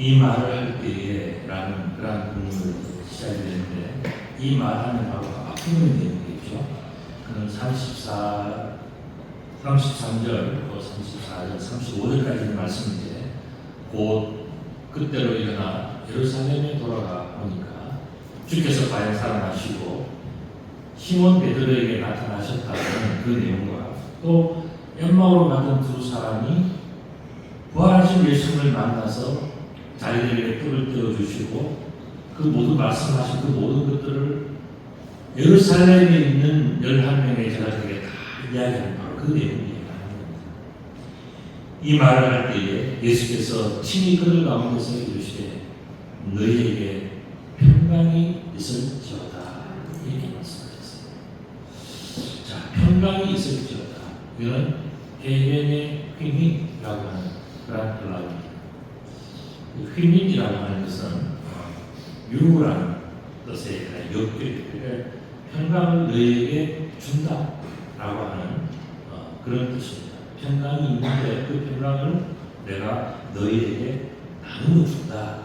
이 말을 할 때에 라는 그런 부분을 시작이 되는데, 이 말하는 바로 앞부분이 되겠죠. 그는 33절, 34절, 35절까지의 말씀인데, 곧 그때로 일어나 예루살렘에 돌아가 보니까 주께서 과연 살아나시고 시몬 베드로에게 나타나셨다는 그 내용과, 또 엠마오로 가던 두 사람이 부활하신 예수님을 만나서 자기들에게 뿔을 떼어주시고 그 모든 말씀하신 그 모든 것들을 예루살렘에 있는 11명의 제자들에게 다 이야기하는 바로 그 내용이에요. 이 말을 할 때에 예수께서 친히 그들 가운데서 이르시되 너희에게 평강이 있을지어다 이렇게 말씀하셨어요. 자, 평강이 있을지어다. 이건 해변의 휘민이라고 하는 그런 단어입니다. 휘민이라고 하는 것은 유라는 뜻의 역교예요. 평강을 너희에게 준다라고 하는 그런 뜻입니다. 평강이 있는데 그 평강을 내가 너희에게 나누어 준다.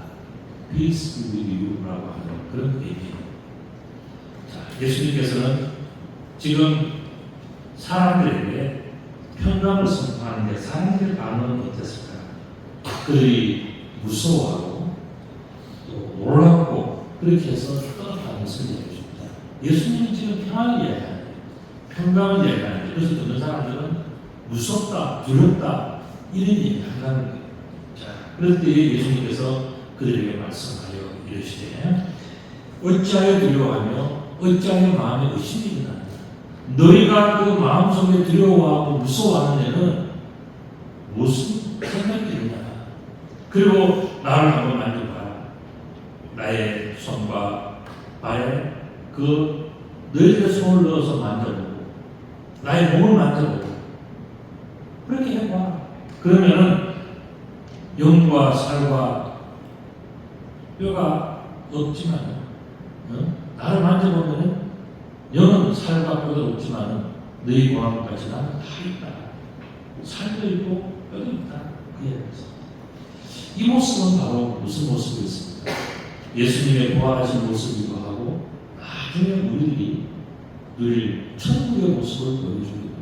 Peace with you라고 하는 그런 의미입니다. 자, 예수님께서는 지금 사람들에게 평강을 선포하는데 사람들의 반응은 어땠을까요? 그들이 무서워하고 또 놀랍고 그렇게 해서 떠나가는 것을 얘기해줍니다. 예수님은 지금 평안을 이야기하는 거예요. 평강을 이야기하는 거예요. 그래서 듣는 사람들은 무섭다, 두렵다 이런 얘기를 한다는 거예요. 자, 그럴 때에 예수님께서 그들에게 말씀하여 이르시되 어찌하여 두려워하며 어찌하여 마음에 의심이 일어나느냐. 너희가 그 마음속에 두려워하고 무서워하는 데는 무슨 생각이 드느냐. 그리고 나를 한번 만져봐라. 나의 손과 발에 그 너희들의 손을 넣어서 만져보고 나의 몸을 만져보고 그렇게 해봐. 그러면은 영과 살과 뼈가 없지만 나를 만져보면은 영은 살과 뼈가 없지만 너희 마음까지 나는 다 있다. 살도 있고 뼈도 있다. 그 얘기입니다. 이 모습은 바로 무슨 모습이었습니까? 예수님의 부활하신 모습이기도 하고 나중에 우리들이 늘 천국의 모습을 보여주게 됩니다.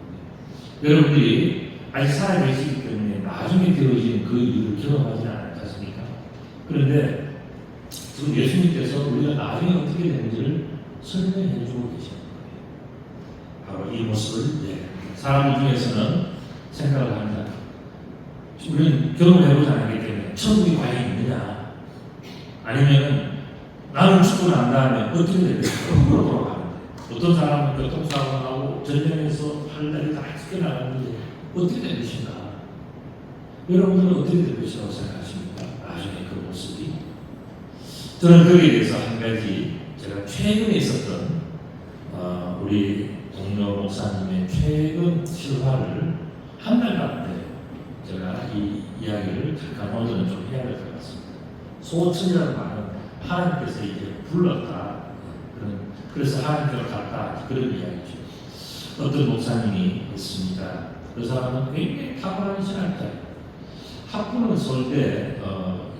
여러분들이 아직 살아계시기 때문에 나중에 되어진 그 일을 경험하지 않지 않습니까? 그런데 지금 예수님께서 우리가 나중에 어떻게 되는지를 설명해 주고 계시는 거예요. 바로 이 모습을 사람 중에서는 생각을 합니다. 우리는 경험해보지 않았기 때문에 천국이 과연 있느냐, 아니면 나는 죽고 난 다음에 어떻게 될까? 거꾸로 돌아가는데 어떤 사람은 교통사고 나고 전쟁에서 팔다리 다 찢겨나가는데 어떻게 될 것인가? 여러분들은 어떻게 될 것이라고 생각하십니까? 나중에 그 모습이. 저는 거기에 대해서 한 가지 제가 최근에 있었던 우리 동료 목사님의 최근 실화를 한 달 가운데 제가 이 이야기를 잠깐 오늘은 좀 해야 될 것 같습니다. 소천이라는 말은 하나님께서 이제 불렀다. 그래서 하나님께로 갔다. 그런 이야기죠. 어떤 목사님이 있습니다. 그 사람은 굉장히 탁월한 신학자예요. 학부는 서울대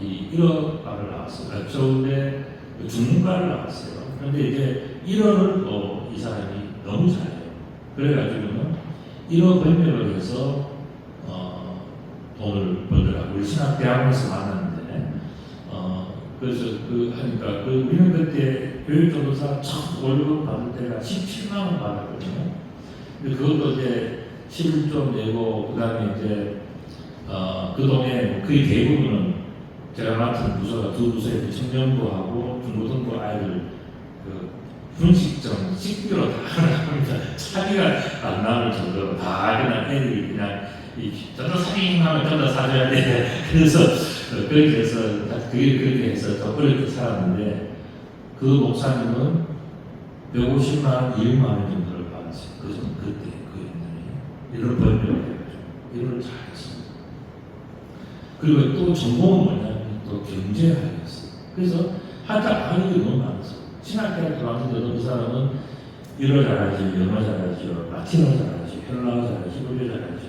1어과를 나왔어요. 서울대 중문과를 나왔어요. 그런데 이제 1어를 이 사람이 너무 잘해요. 그래가지고는 1어 변명을 해서 돈을 벌더라고요. 우리 신학대학원에서 만났는데 그래서 하니까 우리는 그때 교육조도사 첫 월급 받을 때가 17만 원 받았거든요. 근데 그것도 이제 11조 내고 그다음에 이제 그 동에 거의 대부분은 제가 맡은 부서가 두 부서에 청년부하고 중고등부 아이들 분식점 식비로 다 합니다. 차비가 안 나올 정도로 다 그냥 애들이 그냥 전도 사기하면 전도 사줘야 돼. 그래서 그렇게 해서 그렇게 해서 더 어렵게 살았는데 그 목사님은 150만 원, 200만 원 정도를 받았어요. 그때 그 옛날에 이걸 번역을 해가지고 이걸 잘했습니다. 그리고 또 전공은 뭐냐면 또 경제학이었어요. 그래서 하여튼 아는 게 너무 많았어요. 신학대학 들어왔는데도 그 사람은 일어 잘하지, 영어 잘하죠, 라틴어 잘하지, 헬라어 잘하지, 히브리어 잘하지,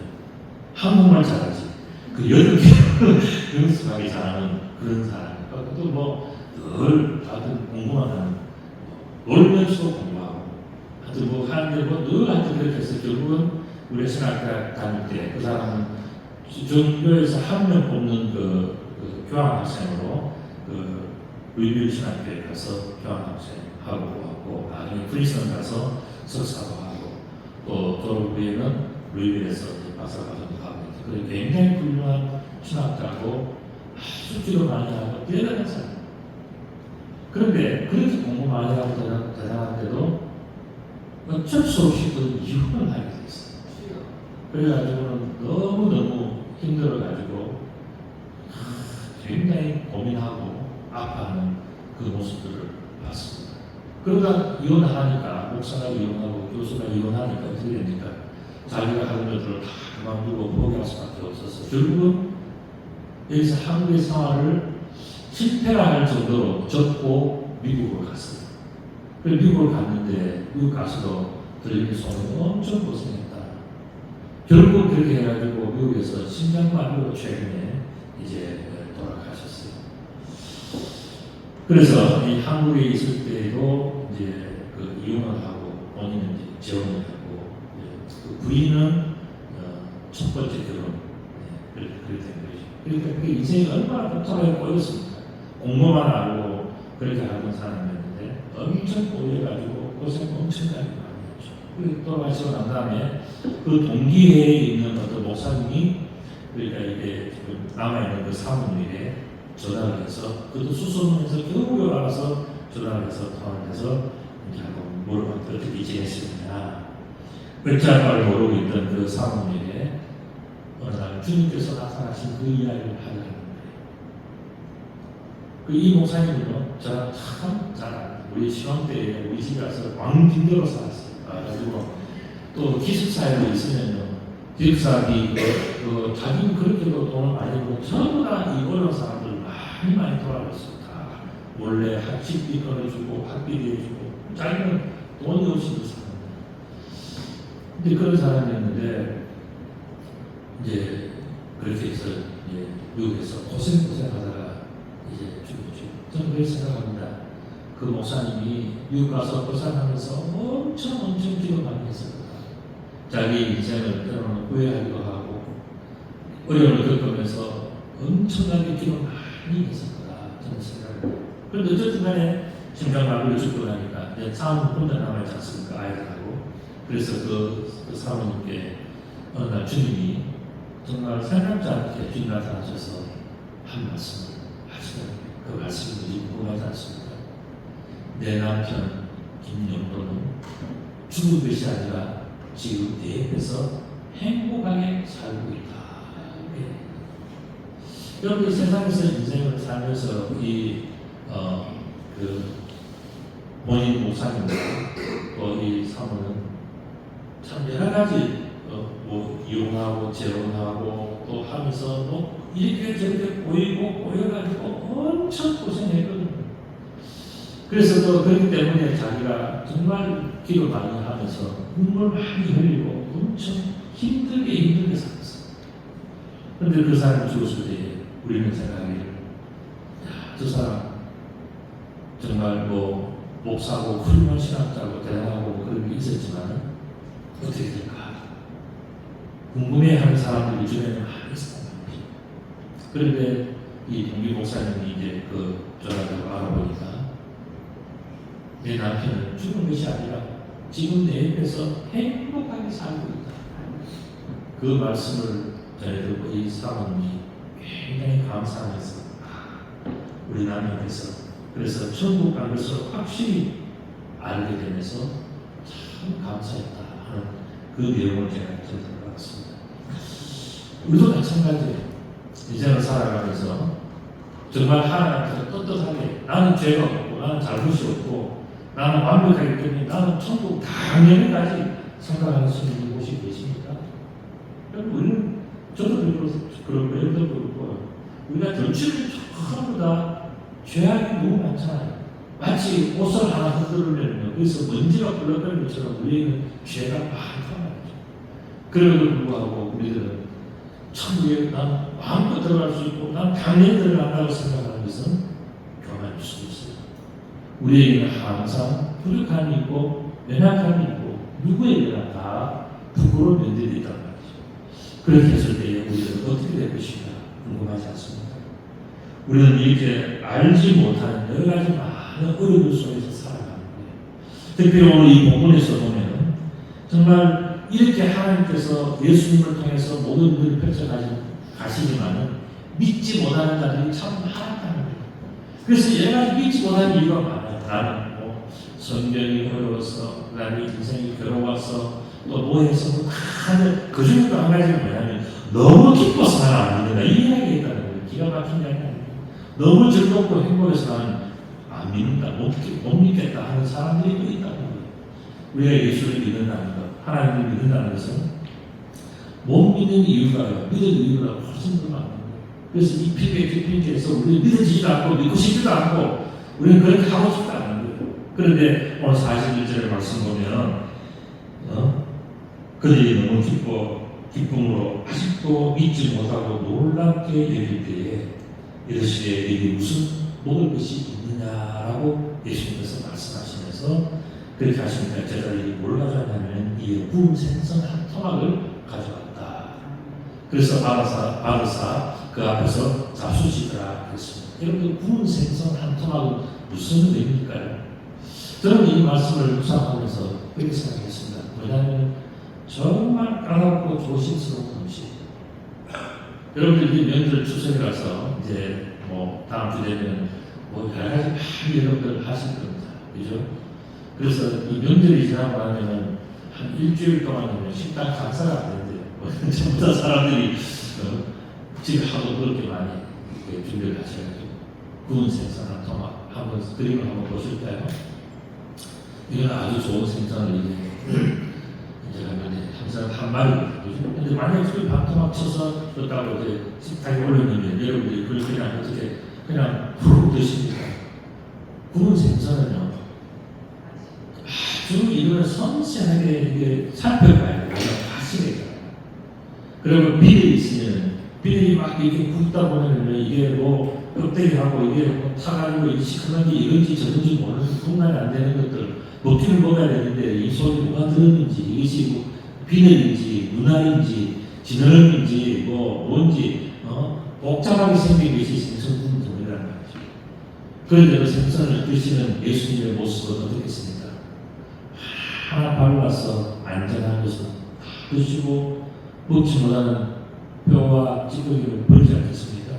한국말 잘하지. 그 8개 연습하기 잘하는 그런 사람이니까 또뭐늘 다들 공부만 하는 놀면서 공부하고 하여튼 뭐 하는데 늘 하여튼 그렇게 해서 결국은 우리 신학교 다닐 때 그 사람은 전교에서 한 명 뽑는 그 교환학생으로 그 루이빌 신학교에 가서 교환학생 하고 왔고 나중에 프린스턴 가서 석사도 하고 또 졸업 후에는 루이빌에서 박사과정도 하고 그래 굉장히 훌륭한 신학자고 아주 기도 많이 하고 대단한 사람. 그런데 그렇게 공부 많이 하고 대단한데도 어쩔 수 없이 그 이혼을 하게 됐어요. 그래가지고는 너무너무 힘들어가지고 굉장히 고민하고 아파하는 그 모습들을 봤습니다. 그러다 이혼하니까 목사가 이혼하고 교수가 이혼하니까 어떻게 됩니까? 자기가 하는 것들을 다 그만두고 포기할 수밖에 없어서 결국은 여기서 한국의 생활을 실패할 정도로 접고 미국으로 갔어요. 그래서 미국을 갔는데 미국 가서도 들리는 소문이 엄청 고생했다. 결국 그렇게 해가지고 미국에서 심장마비로 최근에 이제 돌아가셨어요. 그래서 이 한국에 있을 때도 이제 그 이혼을 하고 본인은 이제 재혼을 하고 그 부인은 첫 번째 결혼 그렇게 된 거죠. 그러니까 그 인생이 얼마나 복잡하게 꼬였습니까? 공부만 하고 그렇게 하는 사람이었는데 엄청 꼬여가지고 고생 엄청나게 많이 했죠. 그리고 돌아가시고 난 다음에 그 동기회에 있는 어떤 목사님이 그러니까 이게 지금 남아있는 그 사모님에게 전화를 해서 그것도 수소문에서 겨우 열어서 전화를 해서 통화를 해서 이제 한번 물어봤더니 어떻게 지냈느냐. 어찌할 바를 모르고 있던 그 사모님에게 어느 날 주님께서 나타나신 그 이야기를 하려는 거예요. 이 목사님은요, 저랑 참 잘 우리 시험 때 우리 집에 와서 왕빈대로 살았어요. 그래가지고 또 기숙사에 있으면요, 기숙사비 자기는 그렇게도 돈을 많이 벌고 전부 다 이 어려운 사람들 많이 돌아갔어요. 다 원래 학식비 끊어주고 학비비 해주고 자기는 돈이 없이도 사는. 근데 그런 사람이었는데 이제 그렇게 해서 이제 미국에서 고생하다가 이제 죽었죠. 저는 그렇게 생각합니다. 그 목사님이 미국 가서 고생하면서 엄청 기도 많이 했을 거다. 자기 인생을 때로는 후회하기도 하고 어려움을 겪으면서 엄청나게 기도 많이 했을 거다. 저는 생각합니다. 그런데 어쨌든 간에 심장마비를 죽고 나니까 사모님 혼자 남아있지 않습니까? 아이들하고. 그래서 그 사모님께 어느 날 주님이 정말 생각지 않게 주님 나타나셔서 한 말씀을 하시더라고요. 그 말씀이 뭐지 궁금하지 않습니까? 내 남편 김영도는 죽은 것이 아니라 지금 내 옆에서 행복하게 살고 있다. 네. 여러분 세상에서 인생을 살면서 그 본인 목사님과 또 이 사모는 참 여러 가지 뭐 이혼하고 재혼하고 또 하면서 뭐 이렇게 저렇게 꼬여가지고 엄청 고생했거든요. 그래서 또 그렇기 때문에 자기가 정말 기도 많이 하면서 눈물 많이 흘리고 엄청 힘들게 살았어요. 그런데 그 사람이 죽었을 때 우리는 생각하기를 저 사람 정말 뭐 목사고 훌륭한 신학자고 대단하고 그런 게 있었지만 어떻게 될까 궁금해하는 사람들이 요즘에는 많이 있습니다. 그런데 이 동기 목사님이 이제 그 전화를 알아보니까 내 남편은 죽은 것이 아니라 지금 내 옆에서 행복하게 살고 있다. 그 말씀을 전해 듣고 이 사모님이 굉장히 감사해서 우리 남편께서 그래서 천국 간 것을 확실히 알게 되면서 참 감사했다 하는 그 내용을 제가 전달을 받았습니다. 우리도 마찬가지예요. 인생을 살아가면서 정말 하나님께서 떳떳하게 나는 죄가 없고 나는 잘못이 없고 나는 완벽하기 때문에 나는 천국 당연히까지 생각하는 수 있는 곳이 계십니까? 우리는 저도 그런 여러분도 그렇고 우리가 전체를 전부 다 죄악이 너무 많잖아요. 마치 옷을 하나 흔들면 거기서 먼지가 불러가는 것처럼 우리에는 죄가 많단 말이죠. 그럼에도 불구하고 우리들은 천국에 난 마음껏 들어갈 수 있고 난 당연히 들어간다고 생각하는 못하는 것은 교만일 수도 있어요. 우리에게는 항상 부족함이 있고 연약함이 있고 누구에게나 다 부끄러운 면들이 있단 말이죠. 그렇게 했을 때에 우리는 어떻게 될 것인가 궁금하지 않습니까? 우리는 이렇게 알지 못하는 여러 가지 많은 어려움 속에서 살아가는 거예요. 특별히 오늘 이 본문에서 보면 정말 이렇게 하나님께서 예수님을 통해서 모든 일을 펼쳐가시지만은 믿지 못하는 자들이 참 많았다는 거예요. 그래서 여러 가지 믿지 못하는 이유가 많아요. 나는 뭐 성경이 어려워서, 나는 인생이 괴로워서, 또 뭐해서 다들 그 중에도 한 가지가 뭐냐면 너무 기뻐서 나는 안 믿는다. 이 이야기가 있다는 거예요. 기가 막힌 이야기 아니에요. 너무 즐겁고 행복해서 나는 안 믿는다, 못 믿겠다 하는 사람들이 또 있다는 거예요. 우리가 예수를 믿는다는 것, 하나님을 믿는다는 것은 못 믿는 이유가 믿을 이유가 훨씬 더 많은 거예요. 그래서 이 핑계에서 우리는 믿어지지도 않고 믿고 싶지도 않고 우리는 그렇게 하고 싶지 않은 거예요. 그런데 오늘 41절의 말씀 보면 그들이 너무 기쁨으로 아직도 믿지 못하고 놀랍게 여길 때에 이르시되 너희에게 무슨 먹을 것이 있느냐라고 예수님께서 말씀하시면서 그렇게 하시니까 제자들이 뭘 가져왔냐면 이 구운 생선 한 토막을 가져왔다. 그래서 바르사 그 앞에서 잡수시더라 그랬습니다. 여러분 구운 생선 한 토막은 무슨 의미일까요? 저는 이 말씀을 묵상하면서 그렇게 생각했습니다. 왜냐하면 정말 까다롭고 조심스러운 음식. 여러분들 이 명절 추석이라서 이제 뭐 다음 주 되면 뭐 여러 가지 많이 여러분들 하실 겁니다. 그죠? 그래서 이 명절이 지나고 나면은 한 일주일 동안은 식당 장사가 안 된대요. 전부 다 사람들이 집에 하도 그렇게 많이 준비를 하셔가지고 구운 생선 한 토막 한번 그림을 한번 보실까요? 이건 아주 좋은 생선을 이제 하면 항상 한 마리거든요. 근데 만약에 그 반토막 쳐서 줬다고 이제 식탁에 올려놓으면 여러분들이 그걸 그냥 어떻게 그냥 푹 드십니까? 구운 생선은요 아주 이거는 섬세하게 이게 살펴봐야 돼요. 확실해요. 그리고 비늘이 있으면 비늘이 막 이렇게 굽다 보면 이게 뭐 껍데기하고 이게 뭐 타가지고 이 시큼한 게 이런지 저런지 모르는 분간이 안 되는 것들 먹기는 먹어야 되는데 이 속에 뭐가 들었는지 이것이 뭐 비늘인지 눈알인지 진얼음인지 뭐 뭔지 복잡하게 생긴 것이 생선구이라는 말이죠. 그런데 그 생선을 드시는 예수님의 모습은 어떻겠습니까? 하나 발라서 안전한 것은 드시고 먹지 못하는 뼈와 찌꺼기를 버리지 않겠습니까?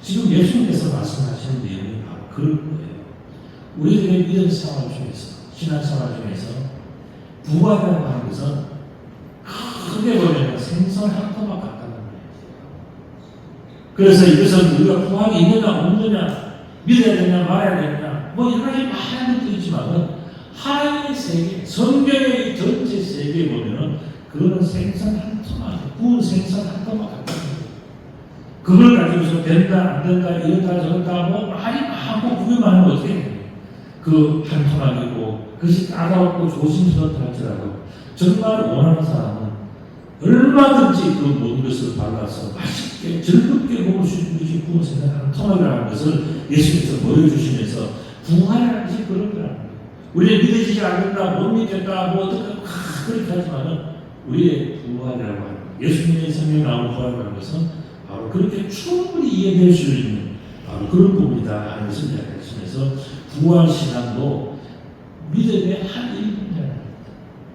지금 예수님께서 말씀하시는 내용이 바로 그런 거예요. 우리들의 믿음 생활 중에서 신앙생활 중에서 부활이라고 하는 것은 크게 보면 생선 한 토막 같다는 거예요. 그래서 이것은 우리가 부활이 있느냐 없느냐 믿어야 되냐 말아야 되냐 뭐 여러 가지 많은 것도 있지만 하나님의 세계, 성경의 전체 세계에 보면 그거는 생선 한 토막, 구운 생선 한 토막 같다는 거예요. 그걸 가지고서 된다 안 된다 이렇다 저렇다 뭐 말이 많고 그게만 하면 어떻게 해요? 그 한 토막이고 그것이 까다롭고 조심스럽다 할지라도 정말 원하는 사람은 얼마든지 그 모든 것을 발라서 맛있게 즐겁게 먹을 수 있는 것이 구운 생선 한 토막이라는 것을 예수님께서 보여주시면서 부활이라는 것이 그런 거라는 거예요. 우리의 믿어지지 않는다 못 믿겠다 뭐 어떻게 그렇게 하지만은 우리의 부활이라고 하는 예수님의 생명이 나오는 부활이라는 것은 바로 그렇게 충분히 이해될 수 있는 바로 그런 부분이다 하는 것을 이야기하시면서 부활신앙도 믿음의 한 일부입니다.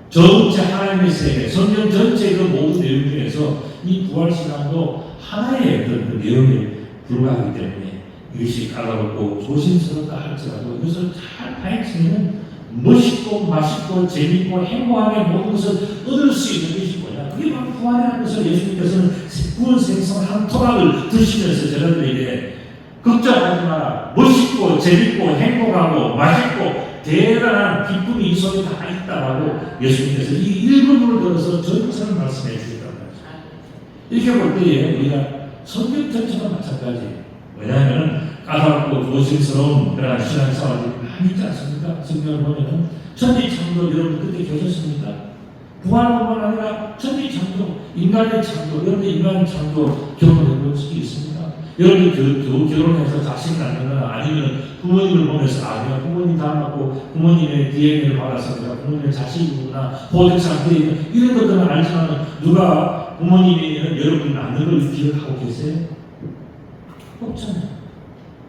전체 하나님의 세계, 성경 전체 그 모든 내용 중에서 이 부활신앙도 하나의 그런 내용에 불과하기 때문에 이것이 까다롭고 조심스럽다 할지라도 이것을 잘 파헤치면 멋있고 맛있고 재밌고 행복하게 모든 것을 얻을 수 있는 것이 뭐냐? 그게 바로 부활이라는 것을 예수님께서는 구운 생선 한 토막을 드시면서 저들에게 걱정하지 마라. 멋있고 재밌고 행복하고 맛있고 대단한 기쁨이 이 속에 다 있다라고 예수님께서 이 일부분을 들어서 전체를 말씀해 주셨단 말이죠. 이렇게 볼 때에 우리가 성경 전체가 마찬가지예요. 왜냐하면 까다롭고 조심스러운 그런 신앙생활이 많이 있지 않습니까? 성경을 보면은 천지창조 여러분 그때 계셨습니까? 부활뿐만 아니라 천지창조, 인간의 창조, 여러분 인간의 창조 경험해 본 적이 있습니까? 여러분이 결혼해서 자식을 낳는거나 아니면 부모님을 보면서 내가 부모님 닮았고 부모님의 DNA를 받아서 내가 부모님의 자식이구나 보호된 상태에 이런 것들은 알지만 누가 부모님이 여러분을 낳는 걸 기억하고 계세요? 없잖아요.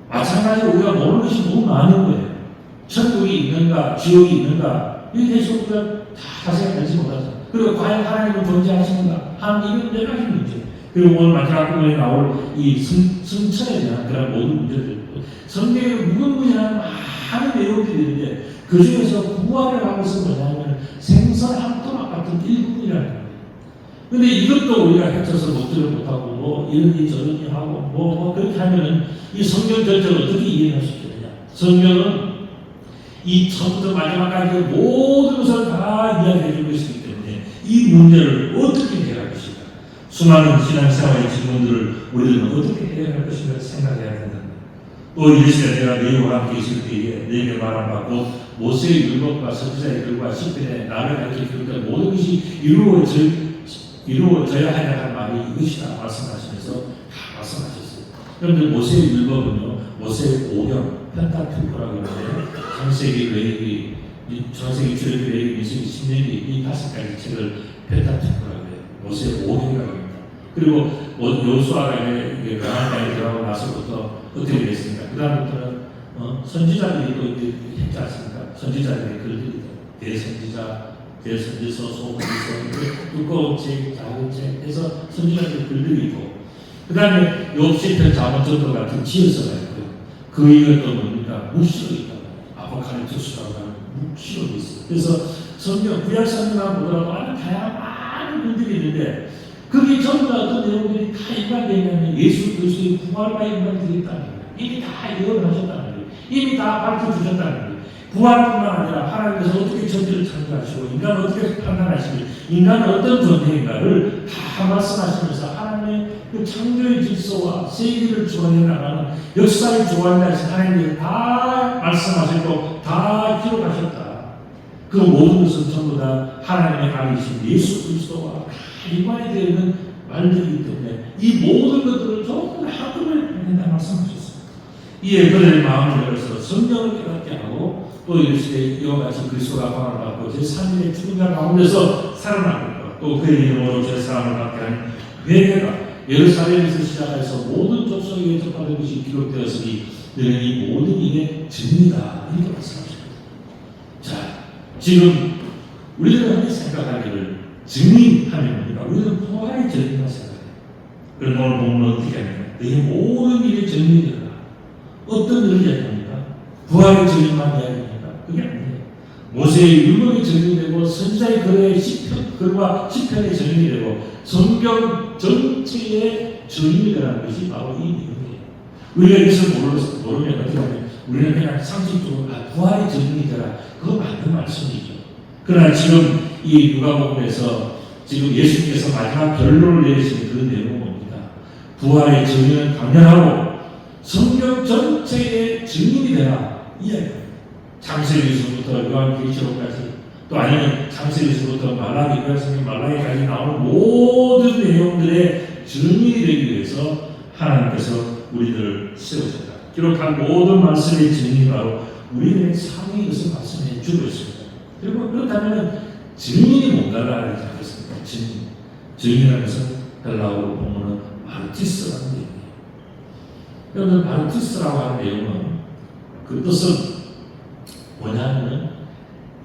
마찬가지로 우리가 모르는 것이 너무 많은 거예요. 천국이 있는가 지옥이 있는가 이에 대해서 우리가 다 자세히 알지 못하죠. 그리고 과연 하나님은 존재하시는가 하는 이런 여러 가지 문제. 그리고 오늘 마지막 부분에 나올 이 승천에 대한 그런 모든 문제들, 성경에 무궁무진한 많은 내용들이 있는데 그 중에서 부활을 하는 것은 뭐냐면 생선 한 토막 같은 일부분이라는 거예요. 근데 이것도 우리가 헤쳐서 먹지를 못하고 뭐 이러니 저러니 하고 뭐 그렇게 하면은 이 성경 전체를 어떻게 이해할 수 있겠느냐. 성경은 이 처음부터 마지막까지 모든 것을 다 이야기해 줄 것이기 때문에 이 문제를 어떻게 해결할 것인가. 수많은 신앙생활의 질문들을 우리들은 어떻게 해결할 것인가 생각해야 된다. 또 이 시간에 내가 너희와 함께 있을 때에 너희에게 말한 바 곧 모세의 율법과 선지자의 글과 시편에 나를 가르쳐 줄 모든 것이 이루어져야 하냐 할 말이 이것이다 말씀하시면서 다 말씀하셨어요. 여러분들 모세의 율법은요, 모세의 오경 펜타튜크라고 하는데 창세기, 레위기, 창세기, 출애굽기, 레위기, 민수기, 신명기 이 5가지 책을 펜타튜크라고 해요. 모세의 오경이라고 합니다. 그리고 여호수아가 강한 땅에 들어가고 나서부터 어떻게 됐습니까? 그 다음부터는 선지자들이 또 했지 않습니까? 선지자들의 글들이 대선지서, 소문지서, 두꺼운 책, 작은 책 해서 선지자들의 글들이 있고 그 다음에 욥시편, 잠언전도 같은 지어서가 있고 그 이유는 또 뭡니까? 묵시록이 있다고 아포칼립투스라고 하는 묵시록이 있어요. 그래서 성경, 구약 성경만 보더라도 아주 다양한 많은 글들이 있는데 그게 전부 다 어떤 내용들이 다 일관되어 있냐면 예수 그리스도의 부활과 연관되어 있다는 거예요. 이미 다 예언을 하셨다는 거예요. 이미 다 밝혀주셨다는 거예요. 부활뿐만 아니라 하나님께서 어떻게 천지를 창조하시고 인간을 어떻게 판단하시고 인간은 어떤 존재인가를 다 말씀하시면서 하나님의 그 창조의 질서와 세계를 주관해 나가는 역사를 주관해 하신 하나님이 다 말씀하셨고 다 기록하셨다. 그 모든 것은 전부 다 하나님의 아들이신 예수 그리스도와 일관이 되어 있는 말들이기 때문에 이 모든 것들을 전부 다 한꺼번에 받는다 말씀하셨습니다. 이에 그들의 마음을 열어서 성경을 깨닫게 하고 또 이르시되 이와 같이 그리스도가 부활을 받고 제3일에 죽은 자 가운데서 살아나고 또 그의 이름으로 제사함을 받게 한 회개가 예루살렘에서 시작해서 모든 족속에게 접하는 것이 기록되었으니 너는 이 모든 일의 증이다 이렇게 말씀하십니다. 자, 지금 우리들은 흔히 생각하기를 증인하면 뭡니까? 우리는 부활의 증인이라고 생각해요. 그런데 오늘 본문은 어떻게 합니까? 너희 모든 일의 증인이 되라. 어떤 일을 이야기합니까? 부활의 증인만 이야기합니까? 그게 아니에요. 모세의 율법의 증인이 되고 선지자의 글과 시편의 증인이 되고 성경 전체의 증인이 되라는 것이 바로 이 내용이에요. 우리가 이것을 모르면 어떻게 하면 우리는 그냥 상식적으로 부활의 증인이 되라. 그거 맞는 말씀이죠. 그러나 지금 이 누가복음에서 지금 예수님께서 마지막 결론을 내리시는 그 내용은 뭡니까? 부활의 증인은 강렬하고 성경 전체의 증인이 되라 이야기합니다. 창세기에서부터 요한계시록까지 또 아니면 창세기에서부터 말라기, 구약성경 말라기까지 나오는 모든 내용들의 증인이 되기 위해서 하나님께서 우리들을 세우셨다. 기록한 모든 말씀의 증인이 바로 우리의 삶의 것을 말씀해 주고 있습니다. 그리고 그렇다면 증인이 뭔가를 알겠습니까? 증인이라는 것은 헬라어로 보면 마르티스라는 내용이에요. 여러분 마르티스라고 하는 내용은 그 뜻은 뭐냐면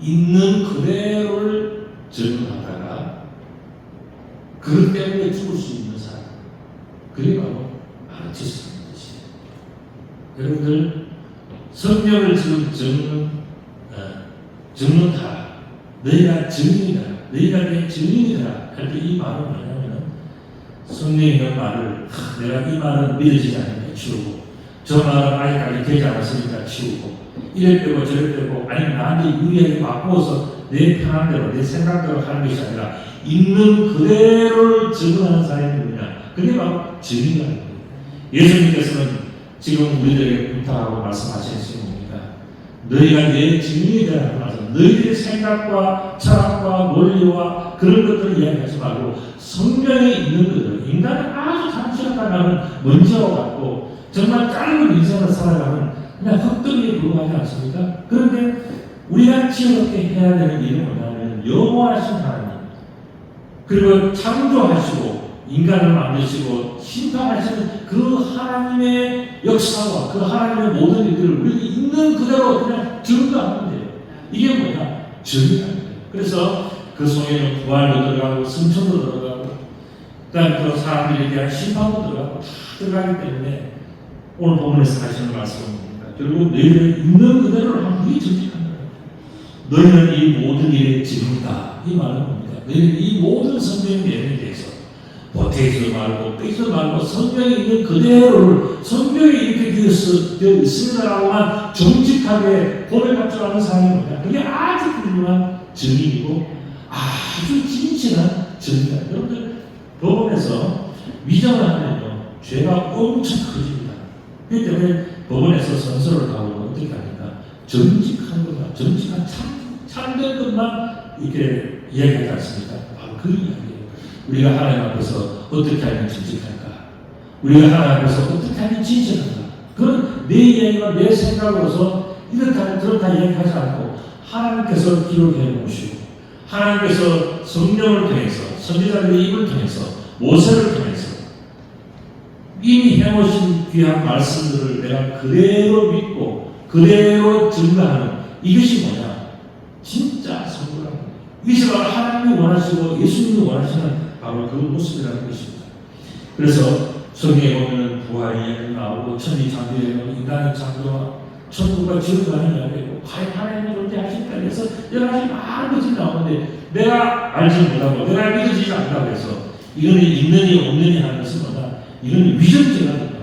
있는 그대로를 증언하다가 그것 때문에 죽을 수 있는 사람, 그게 바로 마르티스라는 뜻이에요. 여러분들 성경을 지금 증언하라, 너희가 증인이다, 너희가 내 증인이다 할 때 이 말은 뭐냐면 성경에 있는 말을 내가 이 말은 믿어지지 않으니까 치우고 저 말은 아직까지 되지 않았으니까 치우고 이래 빼고 저래 빼고 아니면 나한테 유리하게 바꾸어서 내 편한 대로 내 생각대로 하는 것이 아니라 있는 그대로를 증언하는 사람이 누구냐, 그게 바로 증인이라는 거예요. 예수님께서는 지금 우리들에게 부탁하고 말씀하시는 것이 뭡니까? 너희가 내 증인이 되라는 말씀, 너희들의 생각과 철학과 논리와 그런 것들을 이야기하지 말고 성경에 있는 것들, 인간은 아주 단순하다는 먼지와 같고 짧은 인생을 살아가는 그냥 헛되기에 불과하지 않습니까? 그런데 우리가 지혜롭게 해야 되는 일은 뭐냐면 영원하신 하나님, 그리고 창조하시고 인간을 만드시고 심판하시는 그 하나님의 역사와 그 하나님의 모든 일들을 우리가 있는 그대로 그냥 증거하면 돼요. 이게 뭐냐? 정의라는 거예요. 그래서 그 속에는 부활도 들어가고 승천도 들어가고 그다음에 그 사람들에 대한 심판도 들어가고 다 들어가기 때문에 오늘 본문에서 하시는 말씀입니다. 결국 너희는 있는 그대로를 한 분이 정직한 거예요. 너희는 이 모든 일의 증인이다. 이 말은 뭡니까? 너희는 이 모든 성경 내용에 대해서 보태지도 말고 빼지도 말고 성경에 있는 그대로를 성경에 이렇게 되어 있습니다라고만 정직하게 고백할 줄 아는 사람이 뭐냐? 그게 아주 훌륭한 증인이고 아주 진실한 증인이다. 여러분들 법원에서 위정을 하면요 죄가 엄청 커집니다. 그렇기 때문에 법원에서 선서를 하고 어떻게 하니까 정직한 것만, 정직한 참된 것만 이렇게 이야기하지 않습니까? 바로 그 이야기예요. 우리가 하나님 앞에서 어떻게 하면 정직할까? 우리가 하나님 앞에서 어떻게 하면 진실할까? 그건 내 이야기와 내 생각으로서 이렇다 저렇다 이야기하지 않고 하나님께서 기록해 놓으시고 하나님께서 성령을 통해서 선지자들의 입을 통해서 모세를 통해서 이미 해놓으신 귀한 말씀들을 내가 그대로 믿고 그대로 증거하는 이것이 뭐냐? 진짜 성도라는 거예요. 이것이 바로 하나님이 원하시고 예수님이 원하시는 바로 그 모습이라는 것입니다. 그래서 성경에 보면 부활 이야기 나오고 천지 창조에는 인간의 창조와 천국과 지옥과 하는 이야기고 과연 하나님이 존재하실까 해서 여러 가지 많은 것이 나오는데 내가 알지 못하고 내가 믿어지지 않다고 해서 이거는 있느니 없느니 하는 것은 뭐냐? 이건 위선죄가 된다.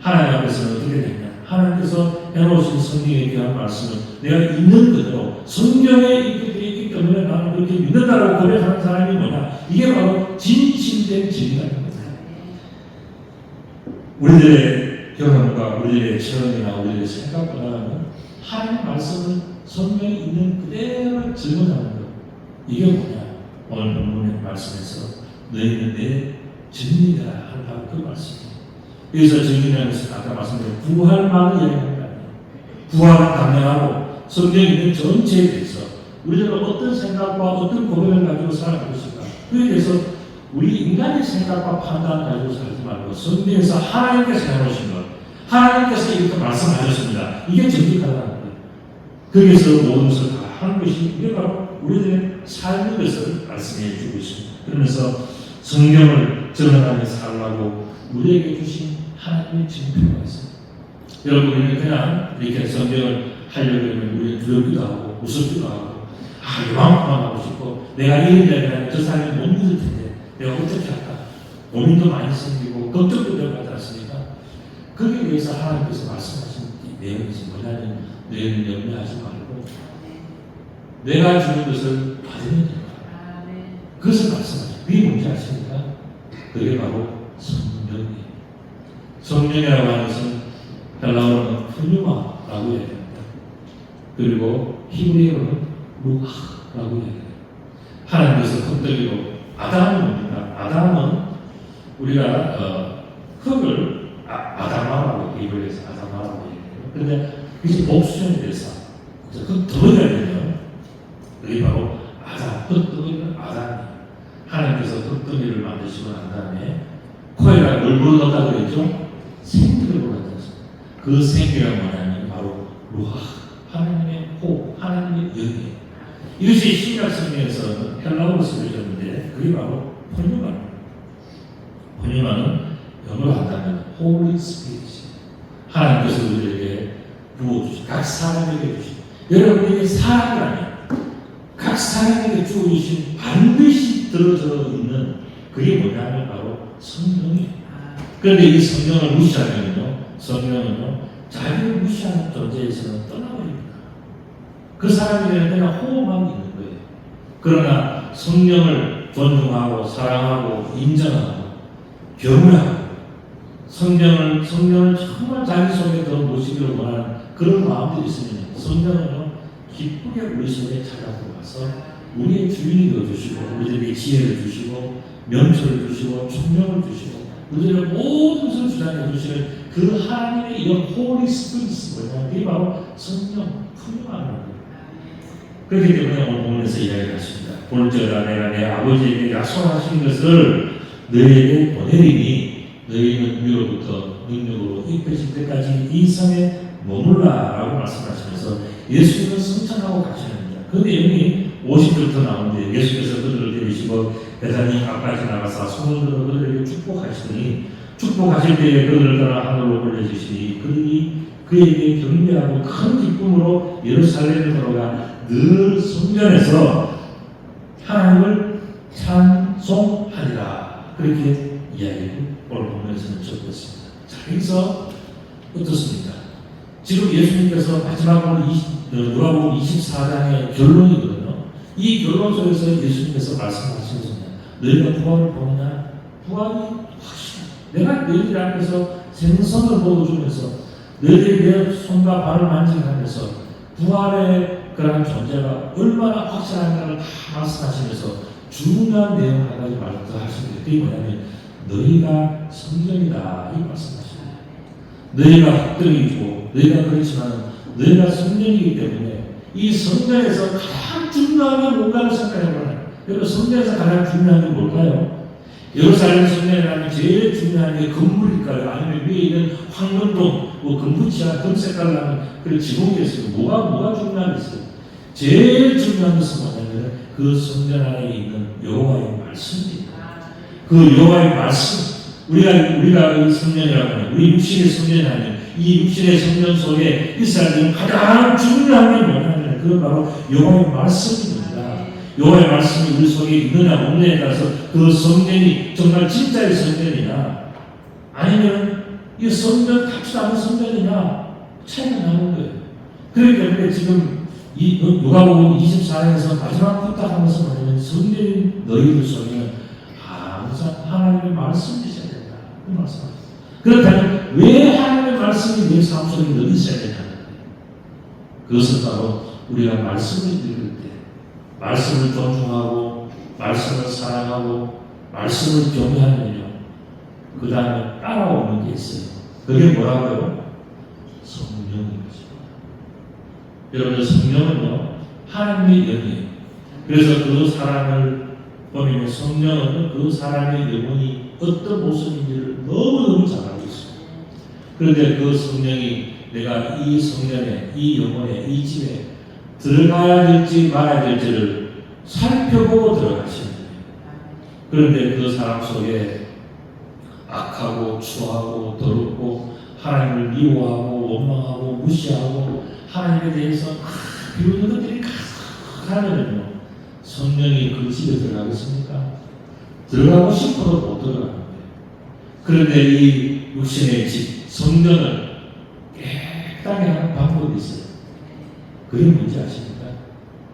하나님 앞에서는 어떻게 되냐? 하나님께서 해놓으신 성경에 대한 말씀을 내가 있는 그대로 성경에 이렇게 되어 있기 때문에 나는 그렇게 믿는다라고 고백하는 사람이 뭐냐? 이게 바로 진실된 진리라는 거예요. 우리들의 경험과 우리들의 체험이나 우리들의 생각보다는 하나님의 말씀을 성경에 있는 그대로 증언하는 것. 이게 뭐냐? 오늘 본문의 말씀에서 너희는 내 증인이라 하는 바로 그 말씀이에요. 여기서 증인이라는 것은 아까 말씀드린 부활만을 이야기하는 거 아니에요. 부활은 당연하고 성경에 있는 전체에 대해서 우리들은 어떤 생각과 어떤 고백을 가지고 살아갈 것인가. 그에 대해서 우리 인간의 생각과 판단 가지고 살지 말고 성경에서 하나님께서 해놓으신 것, 하나님께서 이렇게 말씀하셨습니다. 이게 정직하다는 거예요. 거기에서 모든 것을 다 하는 것이 이게 바로 우리들의 삶의 것을 말씀해 주고 있습니다. 그러면서 성경을 전하며 살라고 우리에게 주신 하나님의 징표가 있습니다. 여러분 우리는 그냥 이렇게 성경을 하려고 하면 우리는 두렵기도 하고 무섭기도 하고 이만큼만 하고 싶고 내가 이런 이야기를 하면 저 사람이 못 믿을 텐데 내가 어떻게 할까? 고민도 많이 생기고 걱정도 되고 하지 않습니까? 거기에 대해서 하나님께서 말씀하신 내용이 뭐냐면 너희는 염려하지 말고 내가 주는 것을 받으면 된다. 그것을 말씀하죠. 그게 뭔지 아십니까? 그게 바로 성령이에요. 성령이라고 하는 것은 헬라어로는 푸뉴마라고 얘기합니다. 그리고 히브리어로는 루하라고 얘기해요. 하나님께서 흙들이로 아담은 뭡니까? 아담은 우리가 흙을 아담아라고 입을 해서 아담아라고 얘기해요. 그런데 그것이 복수형이 돼서 흙 덩어리가 되면 그게 바로 아담, 흙덩이는 아담이에요. 하나님께서 흙덩이를 만드시고 난 다음에 코에다 뭘 불어넣었다고 그랬죠? 생기를 불어넣었습니다. 그 생기가 뭐냐면 바로 루하, 하나님의 호, 하나님의 영이에요. 이것이 신약 성경에서 헬라어로 쓰여졌는데 그게 바로 포뉴마입니다. 포뉴마는 영어로 한다면 Holy Spirit. 하나님께서 우리에게 부어주신 각 사람에게 주신 여러분에게 사람이라면 각 사람에게 주어주신 반드시 들어져 있는 그게 뭐냐면 바로 성령이에요. 그런데 이 성령을 무시하면요, 성령은요 자기를 무시하는 존재에서는 떠나버립니다. 그 사람에게는 그냥 호흡만 있는 거예요. 그러나 성령을 존중하고 사랑하고 인정하고 경외하고 성령을 정말 자기 속에 더 모시기를 원하는 그런 마음들이 있으면 성령은요 기쁘게 우리 속에 찾아들어와서 우리의 주인이 되어주시고 우리에게 지혜를 주시고 명철을 주시고 총명을 주시고 우리들의 모든 것을 주장해 주시는 그 하나님의 이런 홀리 스피릿이 뭐냐? 이게 바로 성령 풍요하는 거예요. 그렇기 때문에 오늘 본문에서 이야기했습니다. 볼지어다 내가 내 아버지에게 약속하신 것을 너희에게 보내리니 너희는 위로부터 능력으로 입혀질 때까지 이 성에 머물라라고 말씀하시면서 예수님은 승천하고 가시는입니다. 그 내용이 50절부터 나오는데 예수께서 그들을 데리시고 베다니 앞까지 나가사 손을 들어 그들에게 축복하시더니 축복하실 때에 그들을 따라 하늘로 올려주시니 그들이 그에게 경배하고 큰 기쁨으로 예루살렘에 들어가 늘 성전에서 하나님을 찬송하리라. 그렇게 이야기를 오늘 본문에서는 적었습니다. 자, 여기서 어떻습니까? 지금 예수님께서 마지막으로 누가복음 24장의 결론이거든요. 이 결론 속에서 예수님께서 말씀하시거든요. 너희가 부활을 보느냐? 부활이 확실해. 내가 너희들 앞에서 생선을 보여주면서 너희들이 내 손과 발을 만지하면서 부활의 그런 존재가 얼마나 확실한가를 다 말씀하시면서 중요한 내용 한 가지 말씀하시는데 그게 뭐냐면 너희가 성전이다 이 말씀하십니다. 너희가 학들이고 너희가 그렇지만 너희가 성전이기 때문에 이 성전에서 가장 중요한 게 뭔가를 생각해보라. 여러분 성전에서 가장 중요한 게 뭘까요? 예루살렘 성전이라면 제일 중요한 게 건물일까요? 아니면 위에 있는 황금동, 뭐 금붙이나 금색깔 나는 그런 지붕이 있어요. 뭐가 중요한 게 있어요? 제일 중요한 것은 뭐냐면 그 성전 안에 있는 여호와의 말씀입니다. 그 여호와의 말씀, 우리가 이 성전이라고 하는 우리 육신의 성전이 아니면 이 육신의 성전 속에 있어야 되는 가장 중요한 게 뭐냐면 그건 바로 여호와의 말씀입니다. 여호와의 말씀이 우리 속에 있느냐 없느냐에 따라서 그 성전이 정말 진짜의 성전이냐 아니면 이 성전 같지도 않은 성전이냐 차이가 나는 거예요. 그렇기 때문에 지금 이 누가복음 24장에서 마지막 부탁하면서 뭐냐면 성전인 너희들 속에는 항상 하나님의 말씀이 있어야 된다. 그 말씀입니다. 그렇다면 왜 하나님의 말씀이 내 삶 속에 늘 있어야 되냐? 그것은 바로 우리가 말씀을 읽을 때 말씀을 존중하고 말씀을 사랑하고 말씀을 경외하면요 그 다음에 따라오는 게 있어요. 그게 뭐라고요? 성령인 것입니다. 여러분들 성령은요 하나님의 영이에요. 그래서 그 사람을 보면 성령은 그 사람의 영혼이 어떤 모습인지를 너무너무 잘 알고 있습니다. 그런데 그 성령이 내가 이 성전에 이 영혼에 이 집에 들어가야 될지 말아야 될지를 살펴보고 들어가시는 거예요. 그런데 그 사람 속에 악하고 추하고 더럽고 하나님을 미워하고 원망하고 무시하고 하나님에 대해서 비웃는 것들이 가득하면요 성령이 그 집에 들어가겠습니까? 들어가고 싶어도 못 들어가는 거예요. 그런데 이 육신의 집 성전을 깨끗하게 하는 방법이 있어요. 그게 뭔지 아십니까?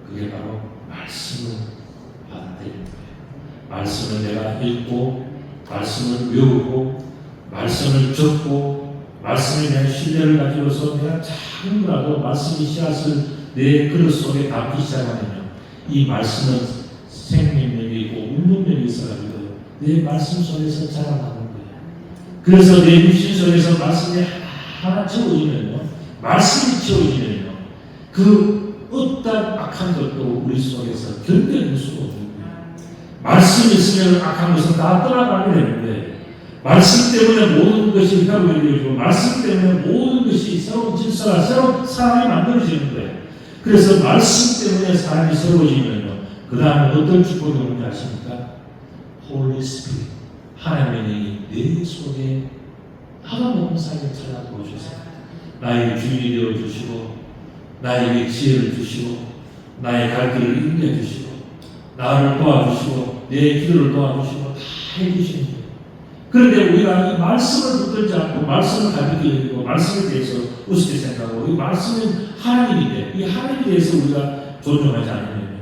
그게 바로 말씀을 받아들이는 거예요. 말씀을 내가 읽고 말씀을 외우고 말씀을 적고 말씀에 대한 신뢰를 가지고서 내가 작은 거라도 말씀의 씨앗을 내 그릇 속에 담기 시작하면요 이 말씀은 생명력이고 운동력이 있어가지고 내 말씀 속에서 자라나는 거예요. 그래서 내 육신 속에서 말씀이 하나 채워지면요 말씀이 채워지면요 그 어떤 악한 것도 우리 속에서 견뎌낼 수가 없는 거예요. 말씀이 있으면 악한 것은 다 떠나가게 되는데 말씀 때문에 모든 것이 회복되어지고 말씀 때문에 모든 것이 새로운 질서가 새로운 사람이 만들어지는 거예요. 그래서 말씀 때문에 사람이 새로워지면요 그 다음에 어떤 축복이 오는지 아십니까? 홀리 스피릿 하나님의 내 속에 하나도 없는 사역을 찾아 보여주세요. 나에게 주인이 되어주시고 나에게 지혜를 주시고 나의 갈 길을 인도해주시고 나를 도와주시고 내 기도를 도와주시고 다 해주시는 거예요. 그런데 우리가 이 말씀을 붙들지 않고 말씀을 가볍게 여기고 말씀에 대해서 우습게 생각하고 이 말씀은 하나님인데 이 하나님에 대해서 우리가 존중하지 않으면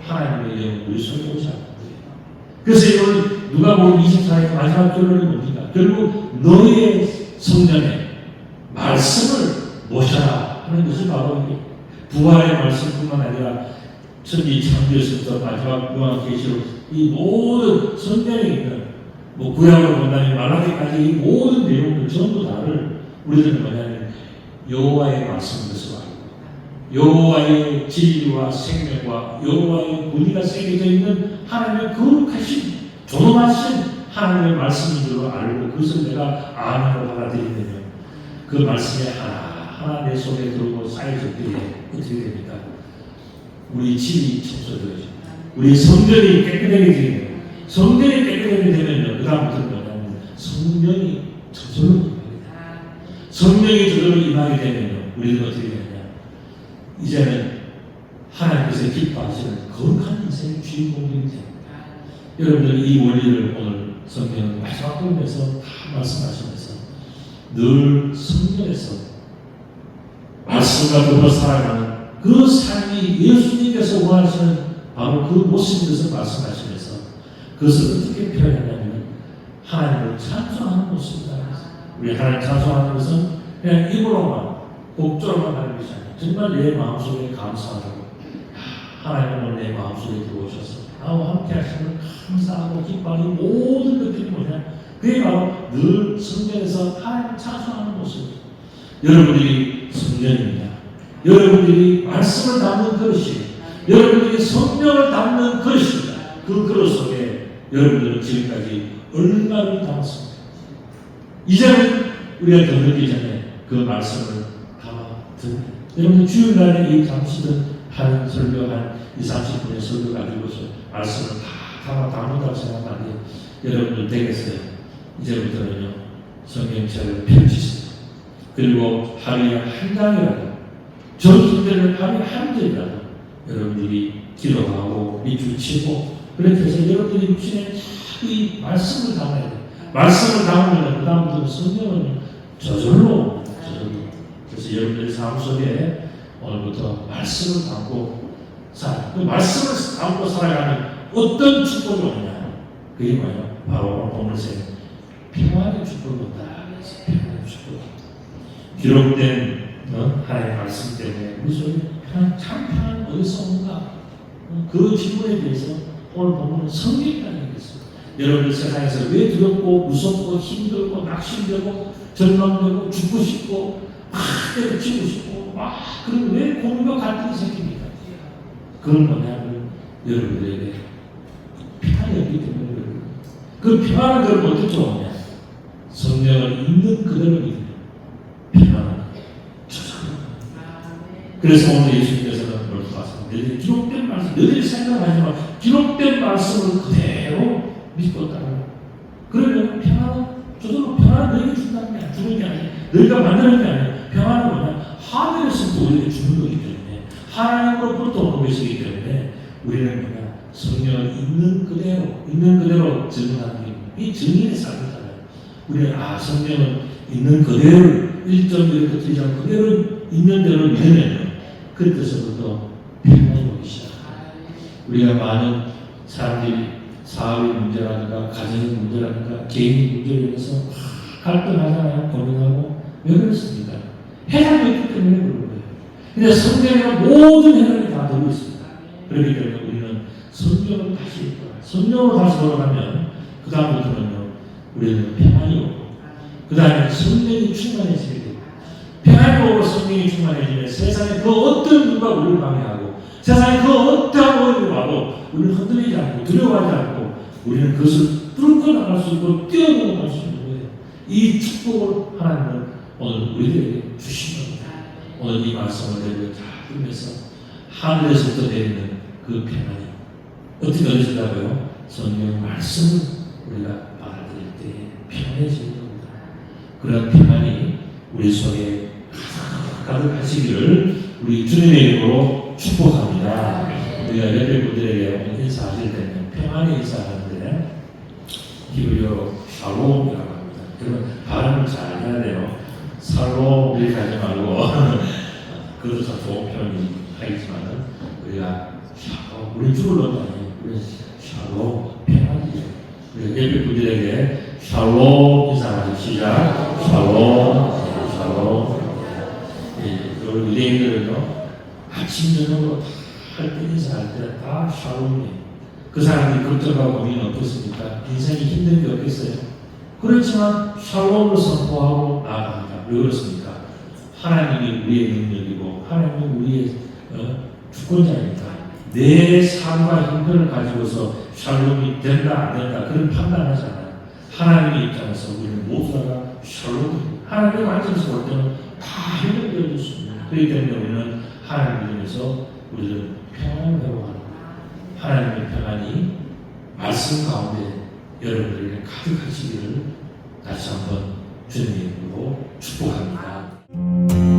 하나님의 영은 우리 속에 오지 않는 거예요. 그래서 이걸 누가복음 24장의 마지막 결론이 뭡니까? 결국 너의 성전에 말씀을 모셔라 하는 것이 바로 부활의 말씀뿐만 아니라 천지 창조에서부터 마지막 요한계시록 이 모든 성전에 있는 구약으로 본다면 말라기까지 이 모든 내용들 전부 다를 우리들은 뭐냐면 여호와의 말씀을 것을 알고 여호와의 진리와 생명과 여호와의 권위가 새겨져 있는 하나님의 거룩하신 존엄하신 하나님의 말씀인 줄 알고 그것을 내가 아멘으로 받아들이면 그 말씀이 하나하나 내 속에 들어오고 쌓여질 때에 어떻게 됩니까? 우리 집이 청소되어집니다. 우리 성전이 깨끗해지게 성전이 깨끗하게 되면요, 그 다음부터는 뭐냐면 성령이 저절로 임합니다. 성령이 저절로 임하게 되면요, 우리는 어떻게 되느냐? 이제는 하나님께서 기뻐하시는 거룩한 인생의 주인공이 됩니다. 여러분들 이 원리를 오늘 성경 마지막 부분에서 다 말씀하시면서 늘 성령에서 말씀과 더불어 살아가는 그 삶이 예수님께서 원하시는 바로 그 모습인 것을 말씀하시면서 그것을 어떻게 표현하냐면 하나님을 찬송하는 모습이다. 우리 하나님 찬송하는 것은 그냥 입으로만 곡조로만 하는 것이 아니라 정말 내 마음속에 감사하고 하나님 오늘 내 마음속에 들어오셔서 나와 함께 하시는 감사하고 기뻐하는 모든 것들이 뭐냐? 그게 바로 늘 성전에서 하나님을 찬송하는 모습입니다. 여러분들이 성전입니다. 여러분들이 말씀을 담는 그릇이 여러분들이 성령을 담는 그릇입니다. 그 그릇 속에 여러분들은 지금까지 얼마를 담았습니까? 이제는 우리가 더 늦기 전에 그 말씀을 담아듭니다. 여러분들 주일날에 이 잠시든 하는 설교 한 20-30분의 설교 가지고서 말씀을 다 담는다고 생각하는데 여러분들 되겠어요? 이제부터는요 성경책을 펼치세요. 그리고 하루에 한 장이라도 전주들은 하루에 한 절이라도 여러분들이 기도하고 밑줄치고 그렇게 해서 여러분들이 육신에 이 말씀을 담아야 돼요. 말씀을 담으면 그 다음부터는 성령은 저절로 그래서 여러분들의 삶 속에 오늘부터 말씀을 담고 그 말씀을 담고 살아가는 어떤 축복이 오느냐 그게 뭐예요? 바로 오늘의 평안의 축복이 온다. 평안의 축복. 기록된 하나님의 말씀 때문에 우리 속에 참 평안 어디서 오는가? 그 질문에 대해서 오늘 본문은 성경이라는 얘기였어요. 여러분들 세상에서 왜 두렵고 무섭고 힘들고 낙심되고 절망되고 죽고 싶고 막 때려치고 싶고 막 그런 왜 고민과 갈등이 생깁니까? 그런 뭐냐면 여러분들에게 평안이 없기 때문에 그 평안을 그럼 어떻게 오냐? 성령을 있는 그대로 믿으면 평안은 저절로. 그래서 오늘 예수님께서는 그렇게 말씀합니다. 너희들이 기록된 말씀, 너희들이 생각하지 마. 기록된 말씀을 그대로 믿고 따라. 그러면 평안은 저절로 평안은 너희에게 준다는 게 아니야. 주는 게 아니야. 너희가 만드는 게 아니야. 평안은 뭐냐? 하늘에서부터 우리에게 주는 거기 때문에 하나님으로부터 오는 것이기 때문에 우리는 뭐냐? 성령을 있는 그대로 증언하는 게 이 증인의 삶이잖아요. 우리는 성령은 있는 그대로 1.1도 틀리지 않고 그대로 있는 대로 믿으면 그때서부터 평안이 오기 시작합니다. 우리가 많은 사람들이 사업의 문제라든가 가정의 문제라든가 개인의 문제로 인해서 갈등하잖아요. 고민하고 왜 그렇습니까? 해답이 있기 때문에 그런 거예요. 근데 성경에 모든 해답이 다 들어 있습니다. 그렇기 때문에 우리는 성경을 성령으로 다시 돌아가면 그 다음부터는요 우리는 평안이 오고 그 다음에 성령이 충만해지게 되고 평안이 오고 성령이 충만해지면 세상에 그 어떤 누가 우리를 방해하고 세상에 그 어떠한 어려움이 와도 우리는 흔들리지 않고 두려워하지 않고 우리는 그것을 뚫고 나갈 수 있고 뛰어넘어갈 수 있는 거예요. 이 축복을 하나님은 오늘 우리들에게 주신 겁니다. 오늘 이 말씀을 내가 다 들으면서 하늘에서부터 내리는 그 평안이 어떻게 얻어진다고요? 성령 말씀을 우리가 받아들일 때 평안해지는 겁니다. 그런 평안이 우리 속에 가득하시기를 우리 주님의 이름으로 축복합니다. 우리가 옆에 분들에게 인사하실 때는 평안히 인사하는데 히브리어로 샬롬이라고 합니다. 그러면 발음을 잘 해야 돼요. 살롬 이렇게 하지 말고 그것도 참 좋은 표현이 하겠지만 우리가 샬롬 우리 죽을 놈이 아니에요. 우리 샬롬 평안이에요. 우리 옆에 분들에게 샬롬 인사하죠. 시작. 샬롬 샬롬. 우리 유대인들은요 아침 저녁으로 할 때 인사할 때 다 샬롬이에요. 그 사람들이 걱정하고 고민은 어떻습니까? 인생이 힘든 게 없겠어요? 그렇지만 샬롬을 선포하고 나아갑니다. 왜 그렇습니까? 하나님이 우리의 능력이고 하나님이 우리의 주권자니까 내 삶과 형편을 가지고서 샬롬이 된다 안 된다 그런 판단하잖아요. 하나님의 입장에서 우리는 모두가 샬롬입니다. 하나님의 관점에서 볼 때는 다 해결되어 있습니다. 그렇기 때문에 우리는 하나님 믿음에서 우리는 평안을 회복하는 하나님의 평안이 말씀 가운데 여러분들에게 가득하시기를 다시 한번 주님의 이름으로 축복합니다.